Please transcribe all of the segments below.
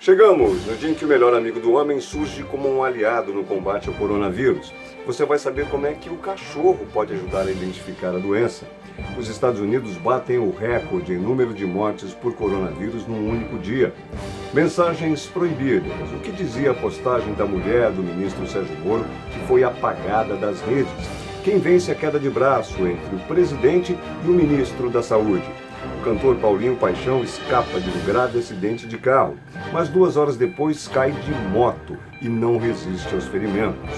Chegamos no dia em que o melhor amigo do homem surge como um aliado no combate ao coronavírus. Você vai saber como é que o cachorro pode ajudar a identificar a doença. Os Estados Unidos batem o recorde em número de mortes por coronavírus num único dia. Mensagens proibidas. O que dizia a postagem da mulher do ministro Sérgio Moro, que foi apagada das redes? Quem vence a queda de braço entre o presidente e o ministro da Saúde? O cantor Paulinho Paixão escapa de um grave acidente de carro, mas 2 horas depois cai de moto e não resiste aos ferimentos.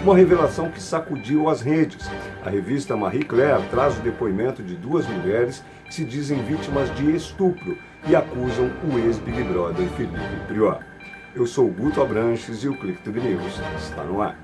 Uma revelação que sacudiu as redes. A revista Marie Claire traz o depoimento de 2 mulheres que se dizem vítimas de estupro e acusam o ex-Big Brother Felipe Prior. Eu sou o Guto Abranches e o Clique Tube News está no ar.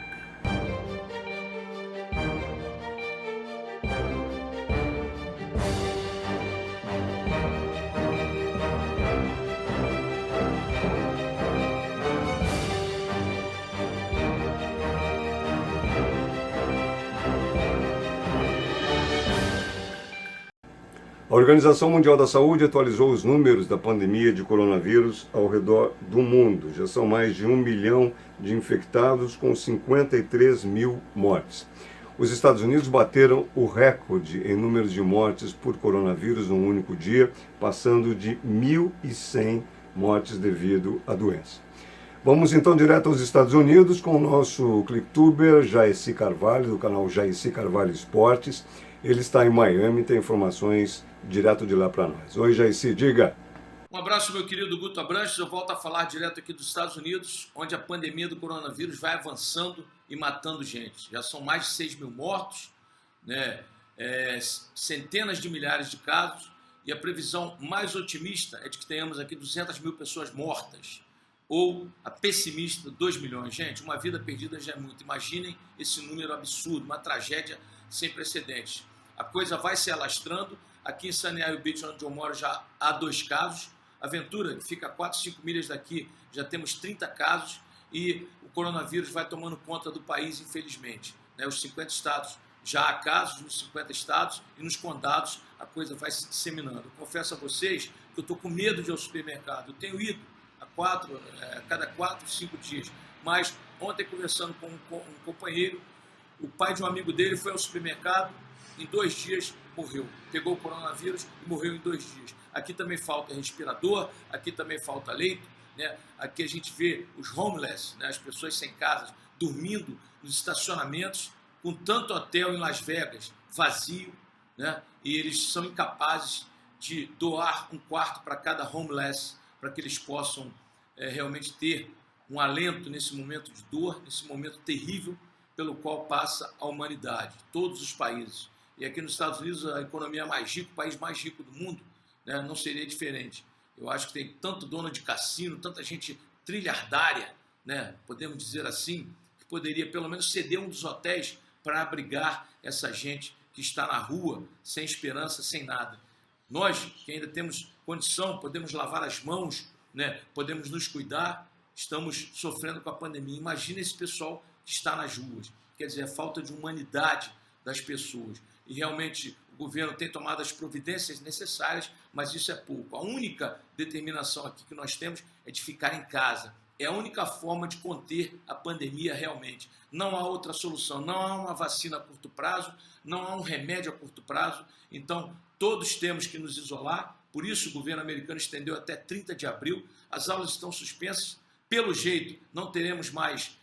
A Organização Mundial da Saúde atualizou os números da pandemia de coronavírus ao redor do mundo. Já são mais de 1 milhão de infectados, com 53 mil mortes. Os Estados Unidos bateram o recorde em números de mortes por coronavírus num único dia, passando de 1.100 mortes devido à doença. Vamos então direto aos Estados Unidos com o nosso clicktuber Jaeci Carvalho, do canal Jaeci Carvalho Esportes. Ele está em Miami, tem informações direto de lá para nós. Oi, Jaeci, diga. Um abraço, meu querido Guto Abranches. Eu volto a falar direto aqui dos Estados Unidos, onde a pandemia do coronavírus vai avançando e matando gente. Já são mais de 6 mil mortos, né? Centenas de milhares de casos, e a previsão mais otimista é de que tenhamos aqui 200 mil pessoas mortas, ou a pessimista, 2 milhões. Gente, uma vida perdida já é muito. Imaginem esse número absurdo, uma tragédia sem precedentes. A coisa vai se alastrando. Aqui em Sunny Isle Beach, onde eu moro, já há 2 casos. A Ventura, que fica a 4, 5 milhas daqui, já temos 30 casos, e o coronavírus vai tomando conta do país, infelizmente. Os 50 estados já há casos, nos 50 estados, e nos condados a coisa vai se disseminando. Eu confesso a vocês que eu estou com medo de ir ao supermercado. Eu tenho ido a cada 4, 5 dias, mas ontem, conversando com um companheiro, o pai de um amigo dele foi ao supermercado, em 2 dias morreu, pegou o coronavírus e morreu em 2 dias. Aqui também falta respirador, aqui também falta leito, né? Aqui a gente vê os homeless, né? As pessoas sem casa, dormindo nos estacionamentos, com tanto hotel em Las Vegas vazio, né? E eles são incapazes de doar um quarto para cada homeless, para que eles possam realmente ter um alento nesse momento de dor, nesse momento terrível pelo qual passa a humanidade, todos os países. E aqui nos Estados Unidos, a economia mais rica, o país mais rico do mundo, né, não seria diferente. Eu acho que tem tanto dono de cassino, tanta gente trilhardária, né, podemos dizer assim, que poderia pelo menos ceder um dos hotéis para abrigar essa gente que está na rua, sem esperança, sem nada. Nós, que ainda temos condição, podemos lavar as mãos, né, podemos nos cuidar, estamos sofrendo com a pandemia. Imagina esse pessoal que está nas ruas. Quer dizer, a falta de humanidade das pessoas. E realmente o governo tem tomado as providências necessárias, mas isso é pouco. A única determinação aqui que nós temos é de ficar em casa. É a única forma de conter a pandemia realmente. Não há outra solução, não há uma vacina a curto prazo, não há um remédio a curto prazo. Então, todos temos que nos isolar. Por isso, o governo americano estendeu até 30 de abril. As aulas estão suspensas. Pelo jeito, não teremos mais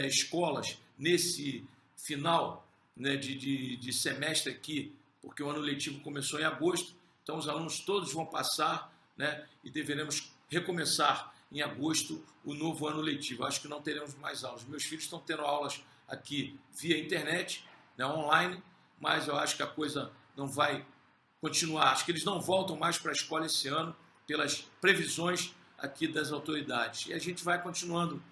escolas nesse final, né, de semestre aqui, porque o ano letivo começou em agosto. Então, os alunos todos vão passar, né, e deveremos recomeçar em agosto o novo ano letivo. Acho que não teremos mais aulas. Meus filhos estão tendo aulas aqui via internet, né, online, mas eu acho que a coisa não vai continuar. Acho que eles não voltam mais para a escola esse ano, pelas previsões aqui das autoridades. E a gente vai continuando,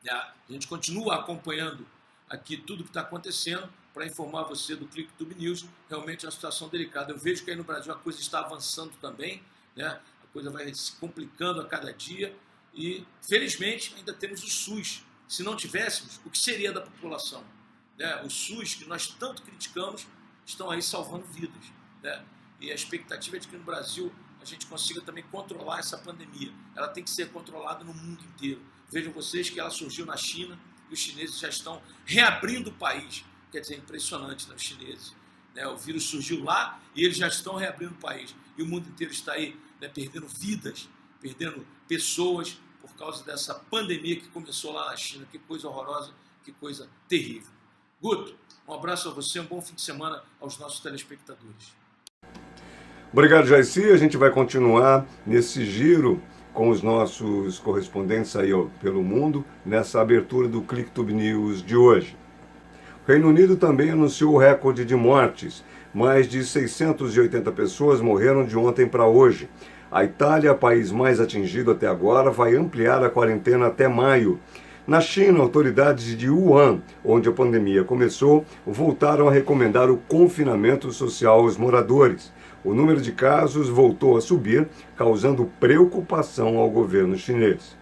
né? A gente continua acompanhando aqui tudo que está acontecendo para informar você do Clique Tube News. Realmente é uma situação delicada. Eu vejo que aí no Brasil a coisa está avançando também, né? A coisa vai se complicando a cada dia e, felizmente, ainda temos o SUS. Se não tivéssemos, o que seria da população? Né? O SUS, que nós tanto criticamos, estão aí salvando vidas, né? E a expectativa é de que no Brasil a gente consiga também controlar essa pandemia. Ela tem que ser controlada no mundo inteiro. Vejam vocês que ela surgiu na China e os chineses já estão reabrindo o país. Quer dizer, impressionante, né, os chineses. Né? O vírus surgiu lá e eles já estão reabrindo o país. E o mundo inteiro está aí, né, perdendo vidas, perdendo pessoas por causa dessa pandemia que começou lá na China. Que coisa horrorosa, que coisa terrível. Guto, um abraço a você, um bom fim de semana aos nossos telespectadores. Obrigado, Jaicy. A gente vai continuar nesse giro com os nossos correspondentes aí pelo mundo, nessa abertura do ClickTube News de hoje. O Reino Unido também anunciou o recorde de mortes. Mais de 680 pessoas morreram de ontem para hoje. A Itália, país mais atingido até agora, vai ampliar a quarentena até maio. Na China, autoridades de Wuhan, onde a pandemia começou, voltaram a recomendar o confinamento social aos moradores. O número de casos voltou a subir, causando preocupação ao governo chinês.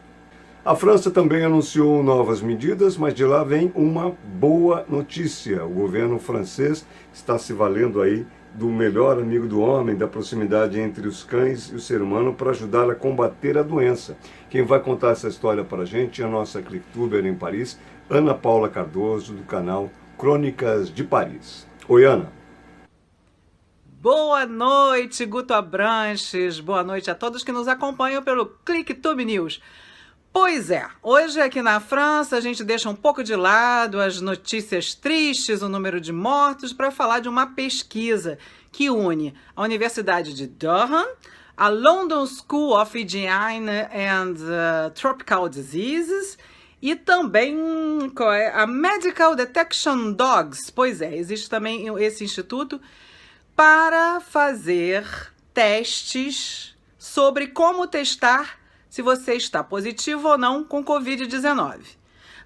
A França também anunciou novas medidas, mas de lá vem uma boa notícia. O governo francês está se valendo aí do melhor amigo do homem, da proximidade entre os cães e o ser humano para ajudar a combater a doença. Quem vai contar essa história para a gente é a nossa clicktuber em Paris, Ana Paula Cardoso, do canal Crônicas de Paris. Oi, Ana. Boa noite, Guto Abranches. Boa noite a todos que nos acompanham pelo ClickTube News. Pois é, hoje aqui na França a gente deixa um pouco de lado as notícias tristes, o número de mortos, para falar de uma pesquisa que une a Universidade de Durham, a London School of Hygiene and Tropical Diseases e também a Medical Detection Dogs. Pois é, existe também esse instituto para fazer testes sobre como testar se você está positivo ou não com Covid-19.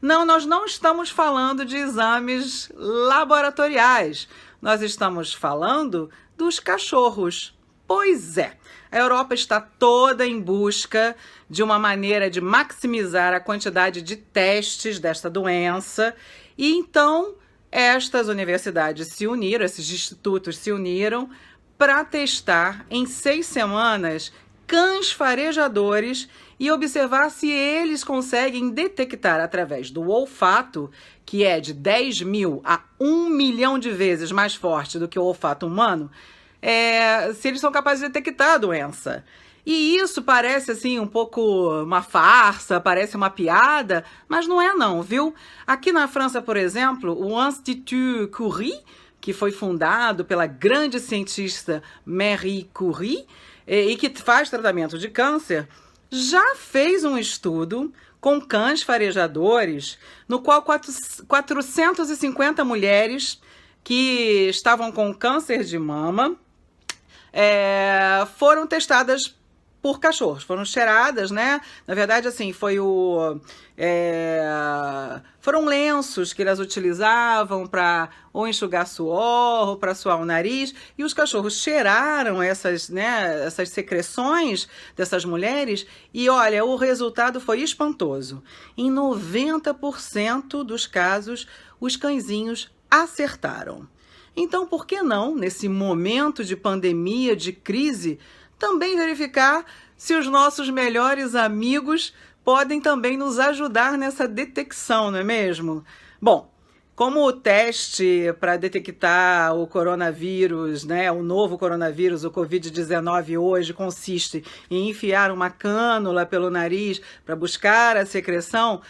Não, nós não estamos falando de exames laboratoriais, nós estamos falando dos cachorros. Pois é, a Europa está toda em busca de uma maneira de maximizar a quantidade de testes desta doença e então estas universidades se uniram, esses institutos se uniram para testar em 6 semanas cães farejadores e observar se eles conseguem detectar através do olfato, que é de 10.000 a 1 milhão de vezes mais forte do que o olfato humano, se eles são capazes de detectar a doença. E isso parece assim um pouco uma farsa, parece uma piada, mas não é não, viu? Aqui na França, por exemplo, o Institut Curie, que foi fundado pela grande cientista Marie Curie, e que faz tratamento de câncer, já fez um estudo com cães farejadores, no qual 450 mulheres que estavam com câncer de mama foram testadas por cachorros, foram cheiradas, né? Na verdade, assim, foram lenços que elas utilizavam para ou enxugar suor, ou para suar o nariz, e os cachorros cheiraram essas secreções dessas mulheres, e olha, o resultado foi espantoso. Em 90% dos casos, os cãezinhos acertaram. Então, por que não, nesse momento de pandemia, de crise, também verificar se os nossos melhores amigos podem também nos ajudar nessa detecção, não é mesmo? Bom, como o teste para detectar o coronavírus, né, o novo coronavírus, o Covid-19 hoje, consiste em enfiar uma cânula pelo nariz para buscar a secreção,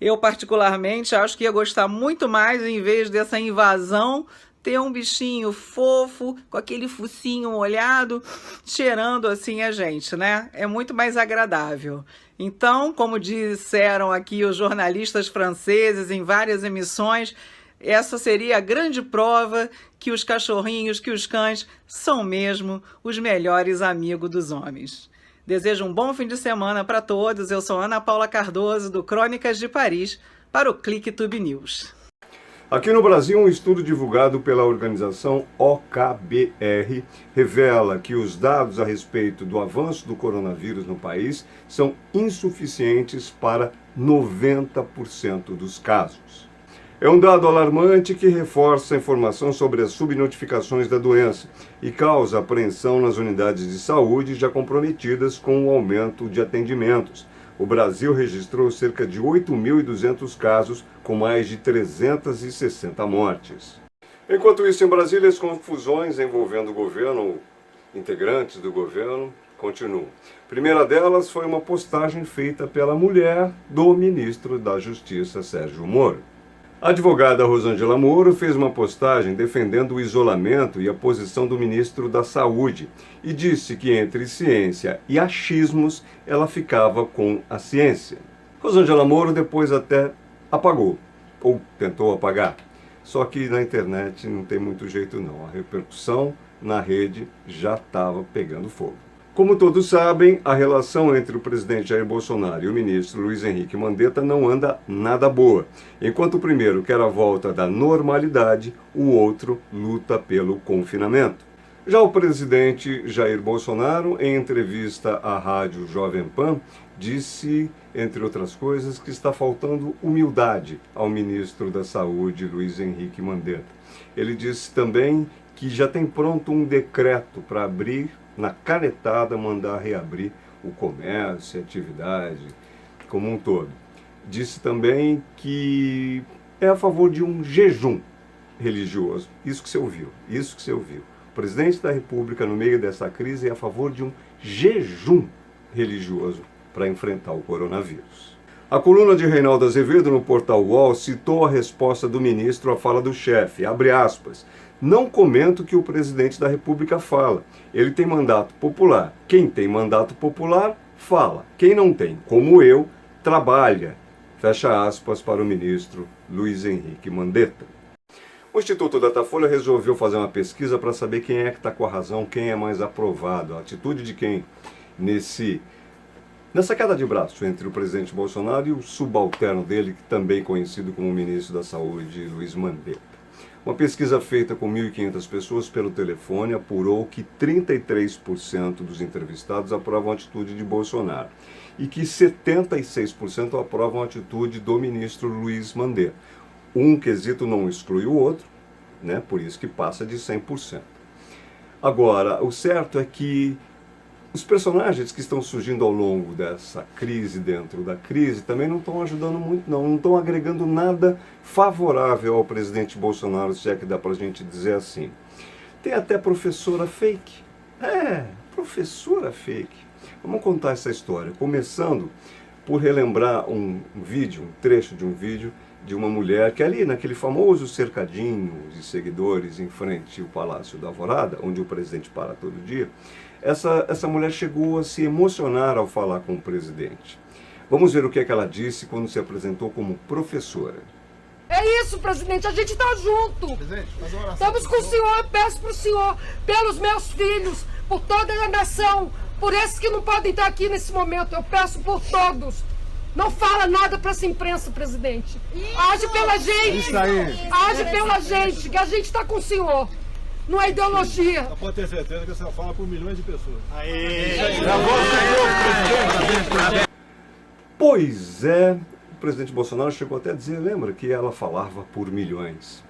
eu particularmente acho que ia gostar muito mais, em vez dessa invasão, ter um bichinho fofo, com aquele focinho molhado, cheirando assim a gente, né? É muito mais agradável. Então, como disseram aqui os jornalistas franceses em várias emissões, essa seria a grande prova que os cachorrinhos, que os cães, são mesmo os melhores amigos dos homens. Desejo um bom fim de semana para todos. Eu sou Ana Paula Cardoso, do Crônicas de Paris, para o ClickTube News. Aqui no Brasil, um estudo divulgado pela organização OKBR revela que os dados a respeito do avanço do coronavírus no país são insuficientes para 90% dos casos. É um dado alarmante que reforça a informação sobre as subnotificações da doença e causa apreensão nas unidades de saúde já comprometidas com o aumento de atendimentos. O Brasil registrou cerca de 8.200 casos, com mais de 360 mortes. Enquanto isso, em Brasília, as confusões envolvendo o governo, integrantes do governo, continuam. A primeira delas foi uma postagem feita pela mulher do ministro da Justiça, Sérgio Moro. A advogada Rosângela Moro fez uma postagem defendendo o isolamento e a posição do ministro da Saúde e disse que entre ciência e achismos ela ficava com a ciência. Rosângela Moro depois até apagou, ou tentou apagar. Só que na internet não tem muito jeito não, a repercussão na rede já estava pegando fogo. Como todos sabem, a relação entre o presidente Jair Bolsonaro e o ministro Luiz Henrique Mandetta não anda nada boa. Enquanto o primeiro quer a volta da normalidade, o outro luta pelo confinamento. Já o presidente Jair Bolsonaro, em entrevista à rádio Jovem Pan, disse, entre outras coisas, que está faltando humildade ao ministro da Saúde, Luiz Henrique Mandetta. Ele disse também que já tem pronto um decreto para abrir, na canetada, mandar reabrir o comércio, a atividade como um todo. Disse também que é a favor de um jejum religioso. Isso que você ouviu, isso que você ouviu. O presidente da República, no meio dessa crise, é a favor de um jejum religioso para enfrentar o coronavírus. A coluna de Reinaldo Azevedo no portal UOL citou a resposta do ministro à fala do chefe, abre aspas, não comento o que o presidente da República fala. Ele tem mandato popular. Quem tem mandato popular, fala. Quem não tem, como eu, trabalha. Fecha aspas para o ministro Luiz Henrique Mandetta. O Instituto Datafolha resolveu fazer uma pesquisa para saber quem é que está com a razão, quem é mais aprovado, a atitude de quem nessa queda de braço entre o presidente Bolsonaro e o subalterno dele, também conhecido como ministro da Saúde, Luiz Mandetta. Uma pesquisa feita com 1.500 pessoas pelo telefone apurou que 33% dos entrevistados aprovam a atitude de Bolsonaro e que 76% aprovam a atitude do ministro Luiz Mandetta. Um quesito não exclui o outro, né? Por isso que passa de 100%. Agora, o certo é que os personagens que estão surgindo ao longo dessa crise, dentro da crise, também não estão ajudando muito, não estão agregando nada favorável ao presidente Bolsonaro, se é que dá pra gente dizer assim. Tem até professora fake. Professora fake. Vamos contar essa história, começando por relembrar um vídeo, um trecho de um vídeo de uma mulher que ali naquele famoso cercadinho de seguidores em frente ao Palácio da Alvorada, onde o presidente para todo dia, essa mulher chegou a se emocionar ao falar com o presidente. Vamos ver o que é que ela disse quando se apresentou como professora. É isso, presidente, a gente está junto. Presidente, faz uma oração. Estamos com o senhor, eu peço para o senhor, pelos meus filhos, por toda a nação, por esses que não podem estar aqui nesse momento, eu peço por todos. Não fala nada para essa imprensa, presidente. Age pela gente. Age pela gente, que a gente está com o senhor. Não é ideologia. Só pode ter certeza que você fala por milhões de pessoas. Pois é, o presidente Bolsonaro chegou até a dizer, lembra, que ela falava por milhões.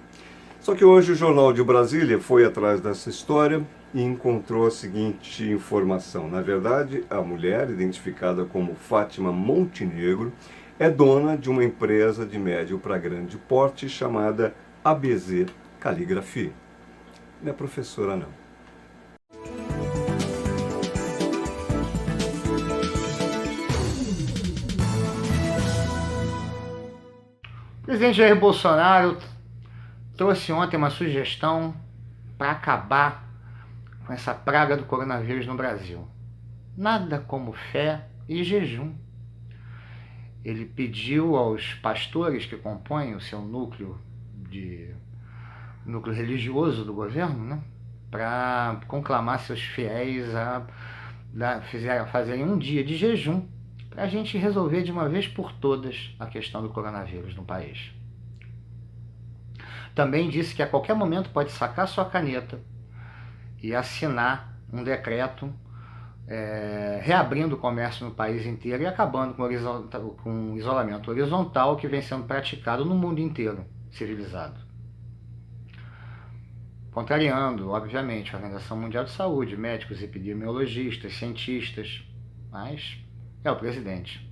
Só que hoje o Jornal de Brasília foi atrás dessa história e encontrou a seguinte informação. Na verdade, a mulher, identificada como Fátima Montenegro, é dona de uma empresa de médio para grande porte chamada ABZ Caligrafia. Não é professora, não. O presidente Jair Bolsonaro trouxe ontem uma sugestão para acabar com essa praga do coronavírus no Brasil. Nada como fé e jejum. Ele pediu aos pastores que compõem o seu núcleo religioso do governo, né, para conclamar seus fiéis a fazerem um dia de jejum para a gente resolver de uma vez por todas a questão do coronavírus no país. Também disse que a qualquer momento pode sacar sua caneta e assinar um decreto reabrindo o comércio no país inteiro e acabando com o isolamento horizontal que vem sendo praticado no mundo inteiro. civilizado. Contrariando, obviamente, a Organização Mundial de Saúde, médicos, epidemiologistas, cientistas, mas é o presidente.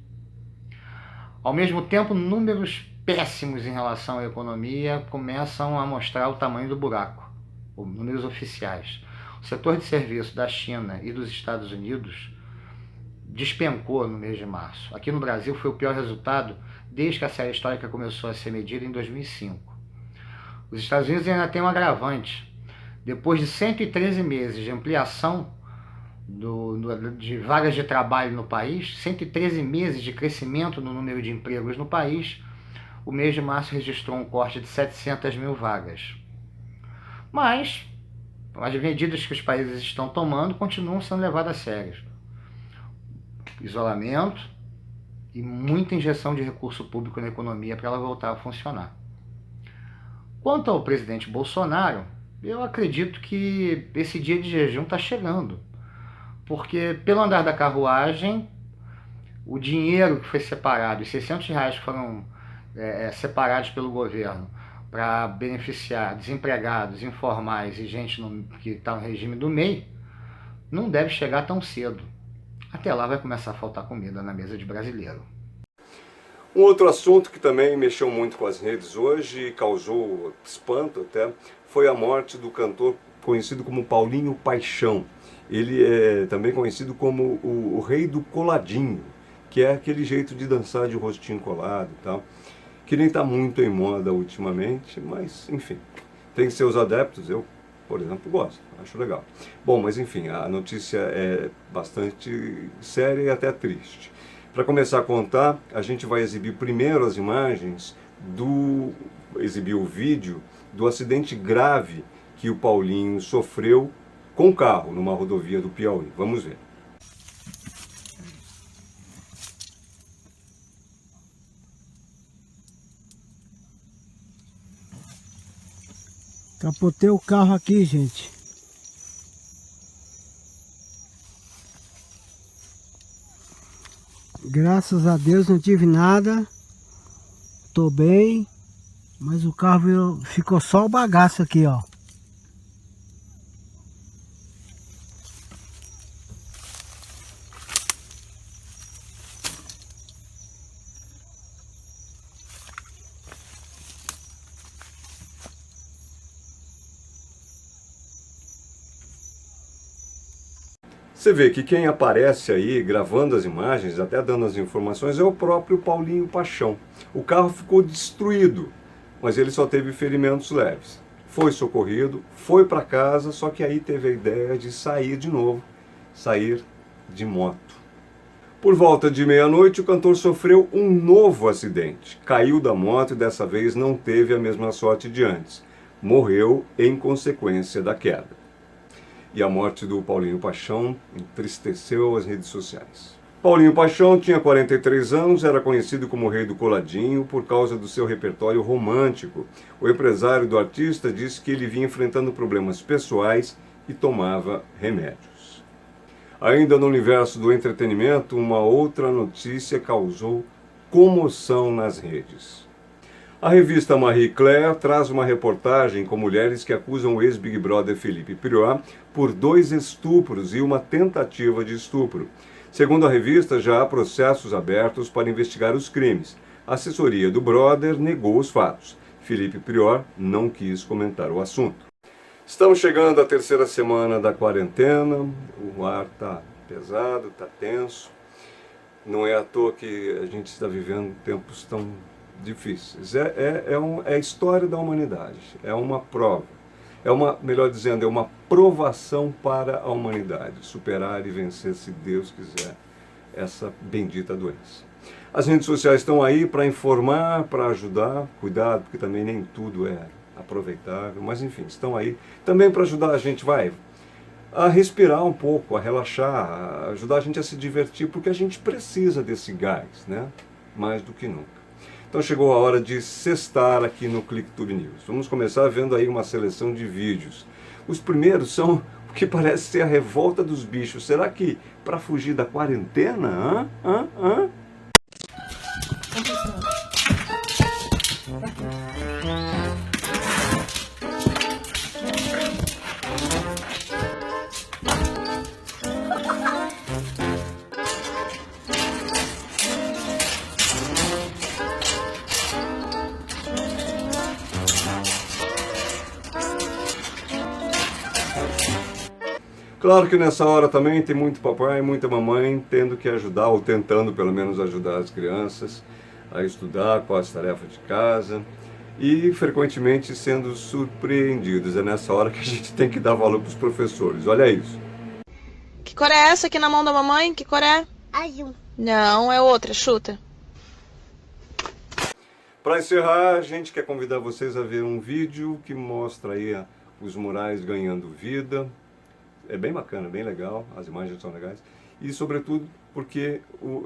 Ao mesmo tempo, números péssimos em relação à economia começam a mostrar o tamanho do buraco, números oficiais. O setor de serviço da China e dos Estados Unidos despencou no mês de março. Aqui no Brasil foi o pior resultado desde que a série histórica começou a ser medida em 2005. Os Estados Unidos ainda têm um agravante. Depois de 113 meses de ampliação de vagas de trabalho no país, 113 meses de crescimento no número de empregos no país, o mês de março registrou um corte de 700 mil vagas. Mas as medidas que os países estão tomando continuam sendo levadas a sério. Isolamento e muita injeção de recurso público na economia para ela voltar a funcionar. Quanto ao presidente Bolsonaro, eu acredito que esse dia de jejum está chegando, porque pelo andar da carruagem, o dinheiro que foi separado, os R$600 que foram separados pelo governo para beneficiar desempregados, informais e gente que está no regime do MEI, não deve chegar tão cedo. Até lá vai começar a faltar comida na mesa de brasileiro. Um outro assunto que também mexeu muito com as redes hoje e causou espanto até, foi a morte do cantor conhecido como Paulinho Paixão. Ele é também conhecido como o rei do coladinho, que é aquele jeito de dançar de rostinho colado e tal, que nem está muito em moda ultimamente, mas enfim, tem seus adeptos, eu, por exemplo, gosto, acho legal. Bom, mas enfim, a notícia é bastante séria e até triste. Para começar a contar, a gente vai exibir primeiro as imagens exibir o vídeo do acidente grave que o Paulinho sofreu com o carro numa rodovia do Piauí. Vamos ver. Capotei o carro aqui, gente. Graças a Deus não tive nada. Tô bem. Mas o carro ficou só o bagaço aqui, ó. Você vê que quem aparece aí gravando as imagens, até dando as informações, é o próprio Paulinho Paixão. O carro ficou destruído, mas ele só teve ferimentos leves. Foi socorrido, foi para casa, só que aí teve a ideia de sair de novo, sair de moto. Por volta de meia-noite, o cantor sofreu um novo acidente. Caiu da moto e dessa vez não teve a mesma sorte de antes. Morreu em consequência da queda. E a morte do Paulinho Paixão entristeceu as redes sociais. Paulinho Paixão tinha 43 anos, era conhecido como o rei do coladinho por causa do seu repertório romântico. O empresário do artista disse que ele vinha enfrentando problemas pessoais e tomava remédios. Ainda no universo do entretenimento, uma outra notícia causou comoção nas redes. A revista Marie Claire traz uma reportagem com mulheres que acusam o ex-Big Brother Philippe Prior por 2 estupros e uma tentativa de estupro. Segundo a revista, já há processos abertos para investigar os crimes. A assessoria do Brother negou os fatos. Philippe Prior não quis comentar o assunto. Estamos chegando à 3ª semana da quarentena, o ar está pesado, está tenso. Não é à toa que a gente está vivendo tempos tão difíceis. É a história da humanidade, é uma prova, melhor dizendo, é uma provação para a humanidade, superar e vencer, se Deus quiser, essa bendita doença. As redes sociais estão aí para informar, para ajudar, cuidado, porque também nem tudo é aproveitável, mas enfim, estão aí também para ajudar a gente, a respirar um pouco, a relaxar, a ajudar a gente a se divertir, porque a gente precisa desse gás, né? Mais do que nunca. Então chegou a hora de sextar aqui no ClickTube News. Vamos começar vendo aí uma seleção de vídeos. Os primeiros são o que parece ser a revolta dos bichos. Será que para fugir da quarentena? Hã? Claro que nessa hora também tem muito papai e muita mamãe tendo que ajudar, ou tentando pelo menos ajudar as crianças a estudar com as tarefas de casa e frequentemente sendo surpreendidos. É nessa hora que a gente tem que dar valor para os professores. Olha isso. Que cor é essa aqui na mão da mamãe? Que cor é? Azul. Não, é outra, chuta. Para encerrar, a gente quer convidar vocês a ver um vídeo que mostra aí os murais ganhando vida. É bem bacana, bem legal, as imagens são legais. E sobretudo porque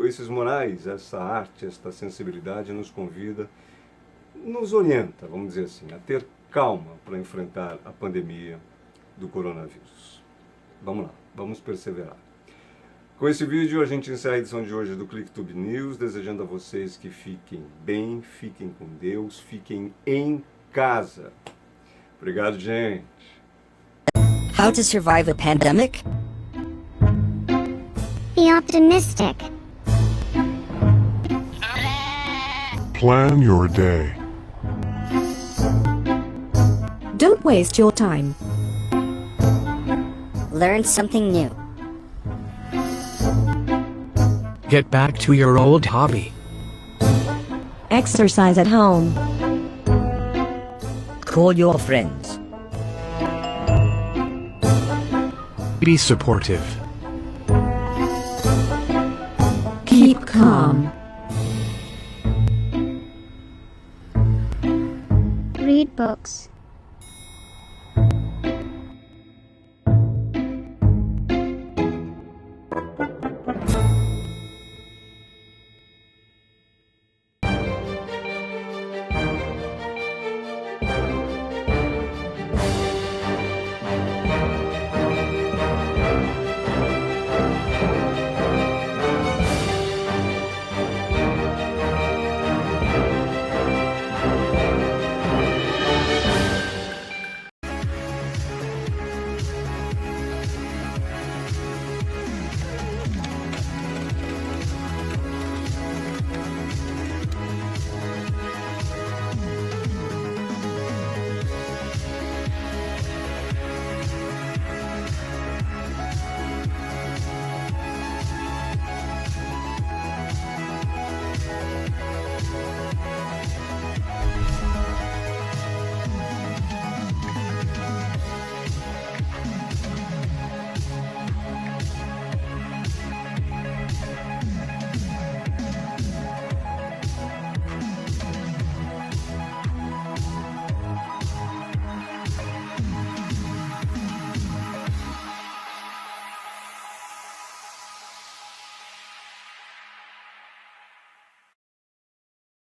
esses murais, essa arte, essa sensibilidade nos convida, nos orienta, vamos dizer assim, a ter calma para enfrentar a pandemia do coronavírus. Vamos lá, vamos perseverar. Com esse vídeo a gente encerra a edição de hoje do ClickTube News, desejando a vocês que fiquem bem, fiquem com Deus, fiquem em casa. Obrigado, gente. How to survive a pandemic? Be optimistic. Plan your day. Don't waste your time. Learn something new. Get back to your old hobby. Exercise at home. Call your friends. Be supportive. Keep calm. Read books.